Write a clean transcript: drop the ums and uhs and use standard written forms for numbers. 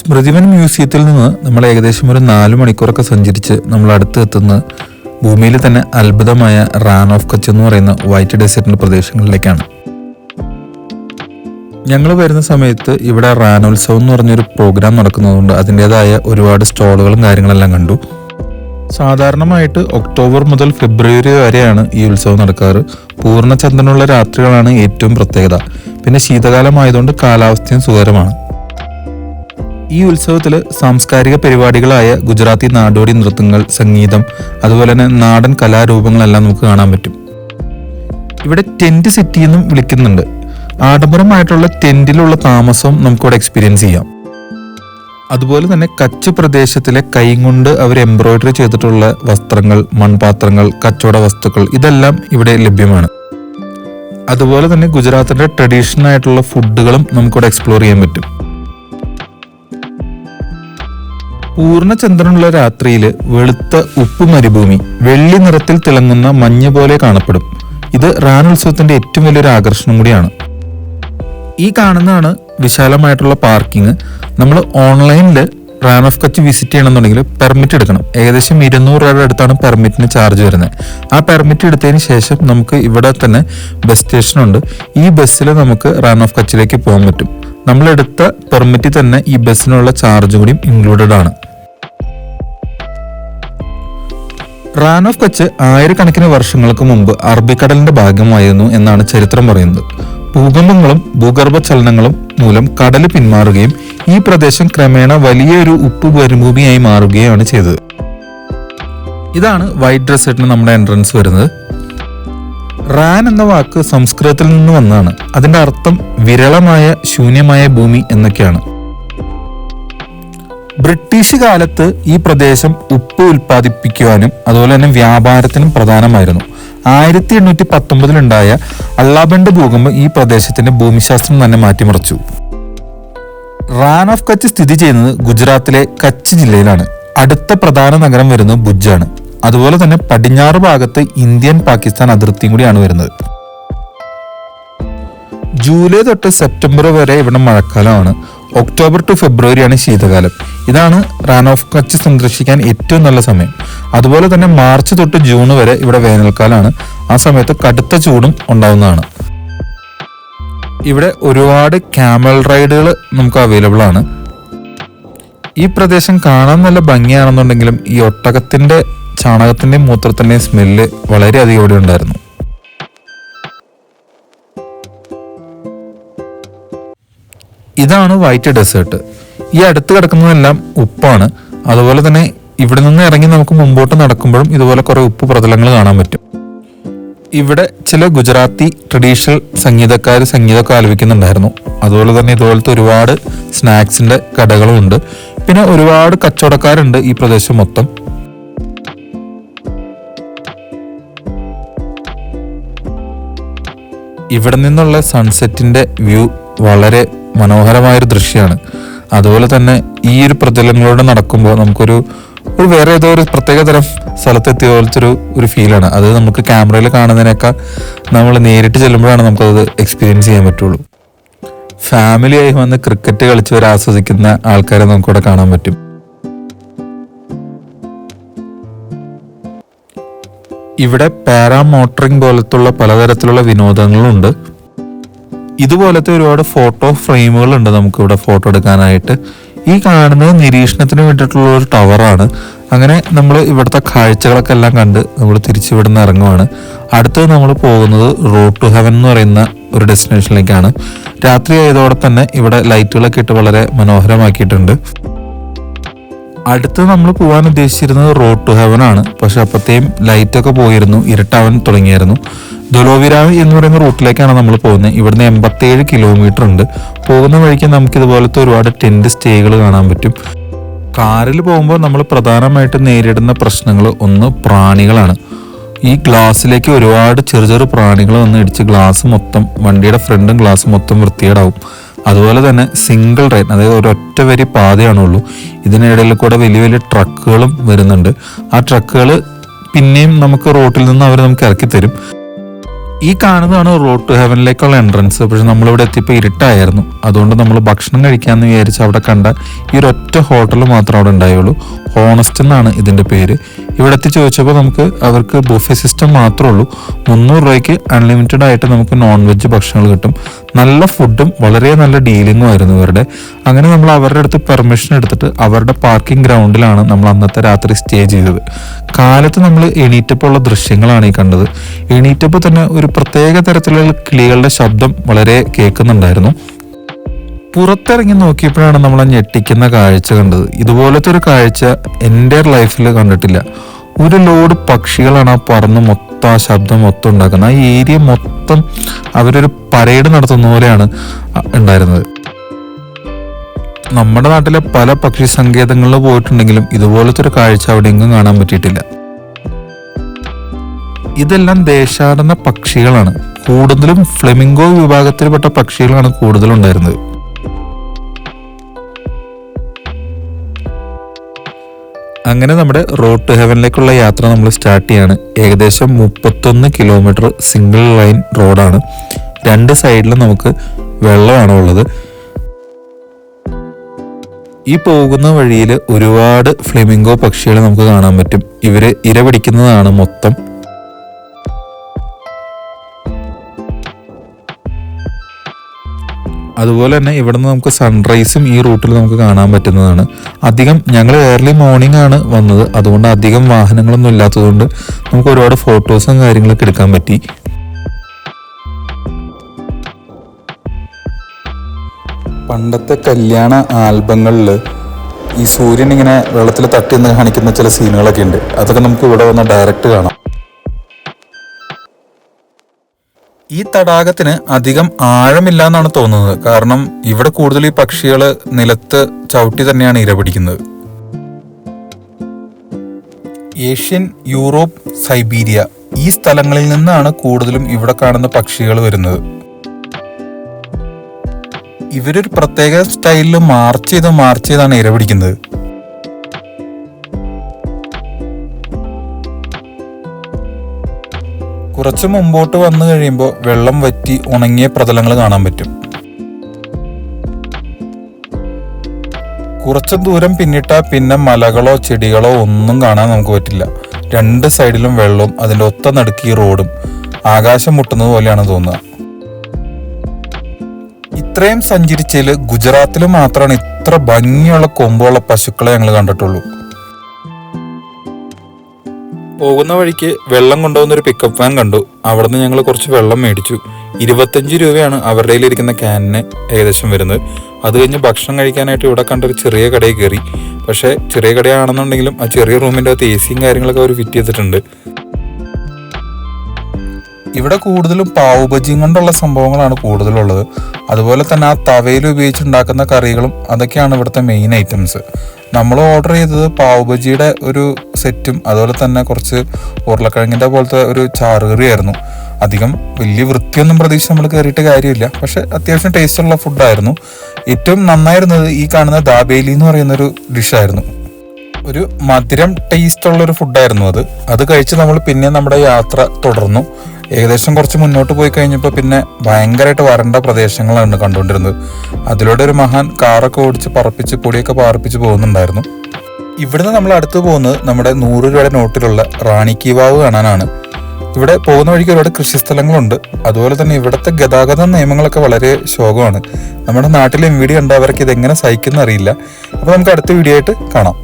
സ്മൃതിവൻ മ്യൂസിയത്തിൽ നിന്ന് നമ്മൾ ഏകദേശം ഒരു 4 മണിക്കൂറൊക്കെ സഞ്ചരിച്ച് നമ്മൾ അടുത്ത് എത്തുന്ന ഭൂമിയിൽ തന്നെ അത്ഭുതമായ റാൻ ഓഫ് കച്ച് എന്ന് പറയുന്ന വൈറ്റ് ഡെസേർട്ടിന്റെ പ്രദേശങ്ങളിലേക്കാണ്. ഞങ്ങൾ വരുന്ന സമയത്ത് ഇവിടെ റാനോത്സവം എന്ന് പറഞ്ഞൊരു പ്രോഗ്രാം നടക്കുന്നതുകൊണ്ട് അതിൻ്റെതായ ഒരുപാട് സ്റ്റോളുകളും കാര്യങ്ങളെല്ലാം കണ്ടു. സാധാരണമായിട്ട് ഒക്ടോബർ മുതൽ ഫെബ്രുവരി വരെയാണ് ഈ ഉത്സവം നടക്കാറ്. പൂർണ്ണചന്ദ്രനുള്ള രാത്രികളാണ് ഏറ്റവും പ്രത്യേകത. പിന്നെ ശീതകാലമായതുകൊണ്ട് കാലാവസ്ഥയും സുഖകരമാണ്. ഈ ഉത്സവത്തിൽ സാംസ്കാരിക പരിപാടികളായ ഗുജറാത്തി നാടോടി നൃത്തങ്ങൾ, സംഗീതം, അതുപോലെ തന്നെ നാടൻ കലാരൂപങ്ങളെല്ലാം നമുക്ക് കാണാൻ പറ്റും. ഇവിടെ ടെന്റ് സിറ്റി എന്നും വിളിക്കുന്നുണ്ട്. ആഡംബരമായിട്ടുള്ള ടെന്റിലുള്ള താമസവും നമുക്കിവിടെ എക്സ്പീരിയൻസ് ചെയ്യാം. അതുപോലെ തന്നെ കച്ച് പ്രദേശത്തിലെ കൈകൊണ്ട് അവർ എംബ്രോയിഡറി ചെയ്തിട്ടുള്ള വസ്ത്രങ്ങൾ, മൺപാത്രങ്ങൾ, കച്ചവട വസ്തുക്കൾ ഇതെല്ലാം ഇവിടെ ലഭ്യമാണ്. അതുപോലെ തന്നെ ഗുജറാത്തിന്റെ ട്രഡീഷണൽ ആയിട്ടുള്ള ഫുഡുകളും നമുക്കിവിടെ എക്സ്പ്ലോർ ചെയ്യാൻ പറ്റും. പൂർണ്ണചന്ദ്രനുള്ള രാത്രിയിൽ വെളുത്ത ഉപ്പ് മരുഭൂമി വെള്ളി നിറത്തിൽ തിളങ്ങുന്ന മഞ്ഞ് പോലെ കാണപ്പെടും. ഇത് റാൻ ഉത്സവത്തിന്റെ ഏറ്റവും വലിയൊരു ആകർഷണം കൂടിയാണ്. ഈ കാണുന്നതാണ് വിശാലമായിട്ടുള്ള പാർക്കിംഗ്. നമ്മൾ ഓൺലൈനിൽ റാൻ ഓഫ് കച്ച് വിസിറ്റ് ചെയ്യണമെന്നുണ്ടെങ്കിൽ പെർമിറ്റ് എടുക്കണം. ഏകദേശം 200 രൂപയുടെ അടുത്താണ് പെർമിറ്റിന് ചാർജ് വരുന്നത്. ആ പെർമിറ്റ് എടുത്തതിന് ശേഷം നമുക്ക് ഇവിടെ തന്നെ ബസ് സ്റ്റേഷൻ ഉണ്ട്. ഈ ബസ്സിൽ നമുക്ക് റാൻ ഓഫ് കച്ചിലേക്ക് പോകാൻ പറ്റും. നമ്മളെടുത്ത പെർമിറ്റിൽ തന്നെ ഈ ബസ്സിനുള്ള ചാർജ് കൂടി ഇൻക്ലൂഡഡ് ആണ്. റാൻ ഓഫ് കച്ച് ആയിരക്കണക്കിന് വർഷങ്ങൾക്ക് മുമ്പ് അറബിക്കടലിന്റെ ഭാഗമായിരുന്നു എന്നാണ് ചരിത്രം പറയുന്നത്. ഭൂകമ്പങ്ങളും ഭൂഗർഭ ചലനങ്ങളും മൂലം കടല് പിന്മാറുകയും ഈ പ്രദേശം ക്രമേണ വലിയൊരു ഉപ്പ് മരുഭൂമിയായി മാറുകയാണ് ചെയ്തത്. ഇതാണ് വൈറ്റ് ഡെസേർട്ടിന് നമ്മുടെ എൻട്രൻസ് വരുന്നത്. റാൻ എന്ന വാക്ക് സംസ്കൃതത്തിൽ നിന്ന് വന്നതാണ്. അതിന്റെ അർത്ഥം വിരളമായ ശൂന്യമായ ഭൂമി എന്നൊക്കെയാണ്. ബ്രിട്ടീഷ് കാലത്ത് ഈ പ്രദേശം ഉപ്പ് ഉൽപ്പാദിപ്പിക്കുവാനും അതുപോലെ തന്നെ വ്യാപാരത്തിനും പ്രധാനമായിരുന്നു. 1819 അള്ളാബണ്ട് ഭൂകമ്പം ഈ പ്രദേശത്തിന്റെ ഭൂമിശാസ്ത്രം തന്നെ മാറ്റിമറിച്ചു. റാൻ ഓഫ് കച്ച് സ്ഥിതി ചെയ്യുന്നത് ഗുജറാത്തിലെ കച്ച് ജില്ലയിലാണ്. അടുത്ത പ്രധാന നഗരം വരുന്നത് ഭുജാണ്. അതുപോലെ തന്നെ പടിഞ്ഞാറ് ഭാഗത്ത് ഇന്ത്യൻ പാകിസ്ഥാൻ അതിർത്തിയും കൂടിയാണ് വരുന്നത്. ജൂലൈ തൊട്ട് സെപ്റ്റംബർ വരെ ഇവിടെ മഴക്കാലമാണ്. ഒക്ടോബർ ടു ഫെബ്രുവരിയാണ് ശീതകാലം. ഇതാണ് റാൻ ഓഫ് കച്ച് സന്ദർശിക്കാൻ ഏറ്റവും നല്ല സമയം. അതുപോലെ തന്നെ മാർച്ച് തൊട്ട് ജൂൺ വരെ ഇവിടെ വേനൽക്കാലമാണ്. ആ സമയത്ത് കടുത്ത ചൂടും ഉണ്ടാവുന്നതാണ്. ഇവിടെ ഒരുപാട് ക്യാമൽ റൈഡുകൾ നമുക്ക് അവൈലബിൾ ആണ്. ഈ പ്രദേശം കാണാൻ നല്ല ഭംഗിയാണെന്നുണ്ടെങ്കിലും ഈ ഒട്ടകത്തിന്റെ ചാണകത്തിന്റെയും മൂത്രത്തിന്റെയും സ്മെല്ല് വളരെയധികം ഇവിടെ ഉണ്ടായിരുന്നു. ഇതാണ് വൈറ്റ് ഡെസേർട്ട്. ഈ അടുത്ത് കിടക്കുന്നതെല്ലാം ഉപ്പാണ്. അതുപോലെ തന്നെ ഇവിടെ നിന്ന് ഇറങ്ങി നമുക്ക് മുമ്പോട്ട് നടക്കുമ്പോഴും ഇതുപോലെ കുറെ ഉപ്പ് പ്രതലങ്ങൾ കാണാൻ പറ്റും. ഇവിടെ ചില ഗുജറാത്തി ട്രഡീഷണൽ സംഗീതമൊക്കെ ആലപിക്കുന്നുണ്ടായിരുന്നു. അതുപോലെ തന്നെ ഇതുപോലത്തെ ഒരുപാട് സ്നാക്സിന്റെ കടകളും ഉണ്ട്. പിന്നെ ഒരുപാട് കച്ചവടക്കാരുണ്ട് ഈ പ്രദേശം മൊത്തം. ഇവിടെ നിന്നുള്ള സൺസെറ്റിന്റെ വ്യൂ വളരെ മനോഹരമായൊരു ദൃശ്യമാണ്. അതുപോലെ തന്നെ ഈ ഒരു പ്രതലങ്ങളിലൂടെ നടക്കുമ്പോൾ നമുക്കൊരു വേറെ ഏതോ ഒരു പ്രത്യേക തരം സ്ഥലത്തെത്തിയ പോലത്തെ ഒരു ഫീലാണ്. അത് നമുക്ക് ക്യാമറയിൽ കാണുന്നതിനേക്കാൾ നമ്മൾ നേരിട്ട് ചെല്ലുമ്പോഴാണ് നമുക്കത് എക്സ്പീരിയൻസ് ചെയ്യാൻ പറ്റുള്ളൂ. ഫാമിലിയായി വന്ന് ക്രിക്കറ്റ് കളിച്ചവർ ആസ്വദിക്കുന്ന ആൾക്കാരെ നമുക്കിവിടെ കാണാൻ പറ്റും. ഇവിടെ പാരാമോട്ടറിംഗ് പോലത്തുള്ള പലതരത്തിലുള്ള വിനോദങ്ങളുണ്ട്. ഇതുപോലത്തെ ഒരുപാട് ഫോട്ടോ ഫ്രെയിമുകൾ ഉണ്ട് നമുക്ക് ഇവിടെ ഫോട്ടോ എടുക്കാനായിട്ട്. ഈ കാണുന്നത് നിരീക്ഷണത്തിന് വേണ്ടിയിട്ടുള്ള ഒരു ടവറാണ്. അങ്ങനെ നമ്മൾ ഇവിടുത്തെ കാഴ്ചകളൊക്കെ എല്ലാം കണ്ട് നമ്മൾ തിരിച്ചിവിടുന്ന് ഇറങ്ങുവാണ്. അടുത്തത് നമ്മൾ പോകുന്നത് റോഡ് ടു ഹെവൻ എന്ന് പറയുന്ന ഒരു ഡെസ്റ്റിനേഷനിലേക്കാണ്. രാത്രി ആയതോടെ തന്നെ ഇവിടെ ലൈറ്റുകളൊക്കെ ഇട്ട് വളരെ മനോഹരമാക്കിയിട്ടുണ്ട്. അടുത്ത് നമ്മൾ പോകാൻ ഉദ്ദേശിച്ചിരുന്നത് റോഡ് ടു ഹെവൻ ആണ്. പക്ഷെ അപ്പത്തേയും ലൈറ്റൊക്കെ പോയിരുന്നു, ഇരുട്ടാവാൻ തുടങ്ങിയായിരുന്നു. ദുലോവിരാവ് എന്ന് പറയുന്ന റൂട്ടിലേക്കാണ് നമ്മൾ പോകുന്നത്. ഇവിടുന്ന് 87 കിലോമീറ്റർ ഉണ്ട്. പോകുന്ന വഴിക്ക് നമുക്ക് ഇതുപോലത്തെ ഒരുപാട് ടെന്റ് സ്റ്റേകൾ കാണാൻ പറ്റും. കാറിൽ പോകുമ്പോൾ നമ്മൾ പ്രധാനമായിട്ട് നേരിടുന്ന പ്രശ്നങ്ങൾ ഒന്ന് പ്രാണികളാണ്. ഈ ഗ്ലാസ്സിലേക്ക് ഒരുപാട് ചെറു പ്രാണികൾ വന്ന് ഇടിച്ച് വണ്ടിയുടെ ഫ്രണ്ടും ഗ്ലാസ് മൊത്തം വൃത്തികേടാവും. അതുപോലെ തന്നെ സിംഗിൾ റൈൻ, അതായത് ഒരൊറ്റ വരി പാതയാണുള്ളൂ. ഇതിനിടയിൽ കൂടെ വലിയ വലിയ ട്രക്കുകളും വരുന്നുണ്ട്. ആ ട്രക്കുകൾ പിന്നെയും നമുക്ക് റോട്ടിൽ നിന്ന് അവർ നമുക്ക് ഇറക്കി തരും. ഈ കാണുന്നതാണ് റോഡ് ടു ഹെവനിലേക്കുള്ള എൻട്രൻസ്. പക്ഷെ നമ്മളിവിടെ എത്തിയപ്പോൾ ഇരുട്ടായിരുന്നു. അതുകൊണ്ട് നമ്മൾ ഭക്ഷണം കഴിക്കാമെന്ന് വിചാരിച്ച് അവിടെ കണ്ട ഈ ഒരൊറ്റ ഹോട്ടൽ മാത്രം അവിടെ ഉണ്ടായുള്ളൂ. ഹോണസ്റ്റ് എന്നാണ് ഇതിൻ്റെ പേര്. ഇവിടെ എത്തി ചോദിച്ചപ്പോൾ അവർക്ക് ബുഫേ സിസ്റ്റം മാത്രമേ ഉള്ളൂ. 300 രൂപയ്ക്ക് അൺലിമിറ്റഡ് ആയിട്ട് നമുക്ക് നോൺ വെജ് ഭക്ഷണങ്ങൾ കിട്ടും. നല്ല ഫുഡും വളരെ നല്ല ഡീലിങ്ങും ആയിരുന്നു ഇവരുടെ. അങ്ങനെ നമ്മൾ അവരുടെ അടുത്ത് പെർമിഷൻ എടുത്തിട്ട് അവരുടെ പാർക്കിംഗ് ഗ്രൗണ്ടിലാണ് നമ്മൾ അന്നത്തെ രാത്രി സ്റ്റേ ചെയ്തത്. കാലത്ത് നമ്മൾ എണീറ്റപ്പോൾ ഉള്ള ദൃശ്യങ്ങളാണ് ഈ കണ്ടത്. എണീറ്റപ്പോൾ തന്നെ ഒരു പ്രത്യേക തരത്തിലുള്ള കിളികളുടെ ശബ്ദം വളരെ കേൾക്കുന്നുണ്ടായിരുന്നു. പുറത്തിറങ്ങി നോക്കിയപ്പോഴാണ് നമ്മൾ ആ ഞെട്ടിക്കുന്ന കാഴ്ച കണ്ടത്. ഇതുപോലത്തെ ഒരു കാഴ്ച എൻ്റെ ലൈഫിൽ കണ്ടിട്ടില്ല. ഒരു ലോഡ് പക്ഷികളാണ് ആ പറന്ന് മൊത്തം ആ ശബ്ദം മൊത്തം ഉണ്ടാക്കുന്നത്. ആ ഏരിയ മൊത്തം അവരൊരു പരേഡ് നടത്തുന്ന പോലെയാണ് ഉണ്ടായിരുന്നത്. നമ്മുടെ നാട്ടിലെ പല പക്ഷി സങ്കേതങ്ങളിൽ പോയിട്ടുണ്ടെങ്കിലും ഇതുപോലത്തെ ഒരു കാഴ്ച അവിടെ എങ്ങും കാണാൻ പറ്റിയിട്ടില്ല. ഇതെല്ലാം ദേശാടന പക്ഷികളാണ്. കൂടുതലും ഫ്ലെമിംഗോ വിഭാഗത്തിൽപ്പെട്ട പക്ഷികളാണ് കൂടുതലുണ്ടായിരുന്നത്. അങ്ങനെ നമ്മുടെ റോഡ് ടു ഹെവനിലേക്കുള്ള യാത്ര നമ്മൾ സ്റ്റാർട്ട് ചെയ്യാണ്. ഏകദേശം 31 കിലോമീറ്റർ സിംഗിൾ ലൈൻ റോഡാണ്. 2 സൈഡിലും നമുക്ക് വെള്ളമാണ് ഉള്ളത്. ഈ പോകുന്ന വഴിയിൽ ഒരുപാട് ഫ്ലെമിംഗോ പക്ഷികളെ നമുക്ക് കാണാൻ പറ്റും. ഇവര് ഇര പിടിക്കുന്നതാണ് മൊത്തം. അതുപോലെ തന്നെ ഇവിടെ നിന്ന് നമുക്ക് സൺറൈസും ഈ റൂട്ടിൽ നമുക്ക് കാണാൻ പറ്റുന്നതാണ്. ഞങ്ങൾ ഏർലി മോർണിംഗ് ആണ് വന്നത്. അതുകൊണ്ട് അധികം വാഹനങ്ങളൊന്നും ഇല്ലാത്തതുകൊണ്ട് നമുക്ക് ഒരുപാട് ഫോട്ടോസും കാര്യങ്ങളൊക്കെ എടുക്കാൻ പറ്റി. പണ്ടത്തെ കല്യാണ ആൽബങ്ങളിൽ ഈ സൂര്യൻ ഇങ്ങനെ വെള്ളത്തിൽ തട്ടി നിന്ന് കാണിക്കുന്ന ചില സീനുകളൊക്കെ ഉണ്ട്. അതൊക്കെ നമുക്ക് ഇവിടെ വന്ന് ഡയറക്റ്റ് കാണാം. ഈ തടാകത്തിന് അധികം ആഴമില്ല എന്നാണ് തോന്നുന്നത്. കാരണം ഇവിടെ കൂടുതൽ ഈ പക്ഷികൾ നിലത്ത് ചവിട്ടി തന്നെയാണ് ഇര പിടിക്കുന്നത്. ഏഷ്യൻ, യൂറോപ്പ്, സൈബീരിയ ഈ സ്ഥലങ്ങളിൽ നിന്നാണ് കൂടുതലും ഇവിടെ കാണുന്ന പക്ഷികൾ വരുന്നത്. ഇവരൊരു പ്രത്യേക സ്റ്റൈലിൽ മാർച്ച് ചെയ്താണ് ഇര പിടിക്കുന്നത്. കുറച്ച് മുമ്പോട്ട് വന്നു കഴിയുമ്പോൾ വെള്ളം വറ്റി ഉണങ്ങിയ പ്രതലങ്ങൾ കാണാൻ പറ്റും. കുറച്ച് ദൂരം പിന്നിട്ടാൽ പിന്നെ മലകളോ ചെടികളോ ഒന്നും കാണാൻ നമുക്ക് പറ്റില്ല. 2 സൈഡിലും വെള്ളവും അതിൻ്റെ ഒത്ത നടുക്ക് ഈ റോഡും ആകാശം മുട്ടുന്നത് പോലെയാണ് തോന്നുക. ഇത്രയും സഞ്ചരിച്ചതിൽ ഗുജറാത്തിൽ മാത്രമാണ് ഇത്ര ഭംഗിയുള്ള കൊമ്പുള്ള പശുക്കളെ ഞങ്ങൾ കണ്ടിട്ടുള്ളൂ. പോകുന്ന വഴിക്ക് വെള്ളം കൊണ്ടുപോകുന്ന ഒരു പിക്കപ്പ് വാൻ കണ്ടു. അവിടെ നിന്ന് ഞങ്ങൾ കുറച്ച് വെള്ളം മേടിച്ചു. 25 രൂപയാണ് അവരുടെ കയ്യിലിരിക്കുന്ന ക്യാനിന് ഏകദേശം വരുന്നത്. അത് കഴിഞ്ഞ് ഭക്ഷണം കഴിക്കാനായിട്ട് ഇവിടെ കണ്ടൊരു ചെറിയ കടയിൽ കയറി. പക്ഷേ ചെറിയ കടയാണെന്നുണ്ടെങ്കിലും ആ ചെറിയ റൂമിൻ്റെ അകത്ത് AC കാര്യങ്ങളൊക്കെ അവർ ഫിറ്റ് ചെയ്തിട്ടുണ്ട്. ഇവിടെ കൂടുതലും പാവ് ബജിയും കൊണ്ടുള്ള സംഭവങ്ങളാണ് കൂടുതലുള്ളത്. അതുപോലെ തന്നെ ആ തവയിൽ ഉപയോഗിച്ചുണ്ടാക്കുന്ന കറികളും അതൊക്കെയാണ് ഇവിടുത്തെ മെയിൻ ഐറ്റംസ്. നമ്മൾ ഓർഡർ ചെയ്തത് പാവ് ബജിയുടെ ഒരു സെറ്റും അതുപോലെ തന്നെ കുറച്ച് ഉരുളക്കിഴങ്ങിൻ്റെ പോലത്തെ ഒരു ചാറുകറിയായിരുന്നു. അധികം വലിയ വൃത്തിയൊന്നും പ്രതീക്ഷിച്ച് നമ്മൾ കയറിയിട്ട് കാര്യമില്ല. പക്ഷെ അത്യാവശ്യം ടേസ്റ്റുള്ള ഫുഡായിരുന്നു. ഏറ്റവും നന്നായിരുന്നത് ഈ കാണുന്ന ദാബേലി എന്ന് പറയുന്നൊരു ഡിഷായിരുന്നു. ഒരു മധുരം ടേസ്റ്റുള്ളൊരു ഫുഡായിരുന്നു അത് കഴിച്ച് നമ്മൾ പിന്നെ നമ്മുടെ യാത്ര തുടർന്നു. ഏകദേശം കുറച്ച് മുന്നോട്ട് പോയി കഴിഞ്ഞപ്പോൾ പിന്നെ ഭയങ്കരമായിട്ട് വരണ്ട പ്രദേശങ്ങളാണ് കണ്ടുകൊണ്ടിരുന്നത്. അതിലൂടെ ഒരു മഹാൻ കാറൊക്കെ ഓടിച്ച് പറപ്പിച്ച് പൊടിയൊക്കെ പാർപ്പിച്ച് പോകുന്നുണ്ടായിരുന്നു. ഇവിടുന്ന് നമ്മൾ അടുത്ത് പോകുന്നത് നമ്മുടെ 100 രൂപയുടെ നോട്ടിലുള്ള റാണി കി വാവ് കാണാനാണ്. ഇവിടെ പോകുന്ന വഴിക്ക് ഒരുപാട് കൃഷിസ്ഥലങ്ങളുണ്ട്. അതുപോലെ തന്നെ ഇവിടുത്തെ ഗതാഗത നിയമങ്ങളൊക്കെ വളരെ ശോകമാണ്. നമ്മുടെ നാട്ടിലെ വീഡിയോ കണ്ടവർക്ക് ഇതെങ്ങനെ സഹിക്കുന്ന അറിയില്ല. അപ്പോൾ നമുക്ക് അടുത്ത വീഡിയോ ആയിട്ട് കാണാം.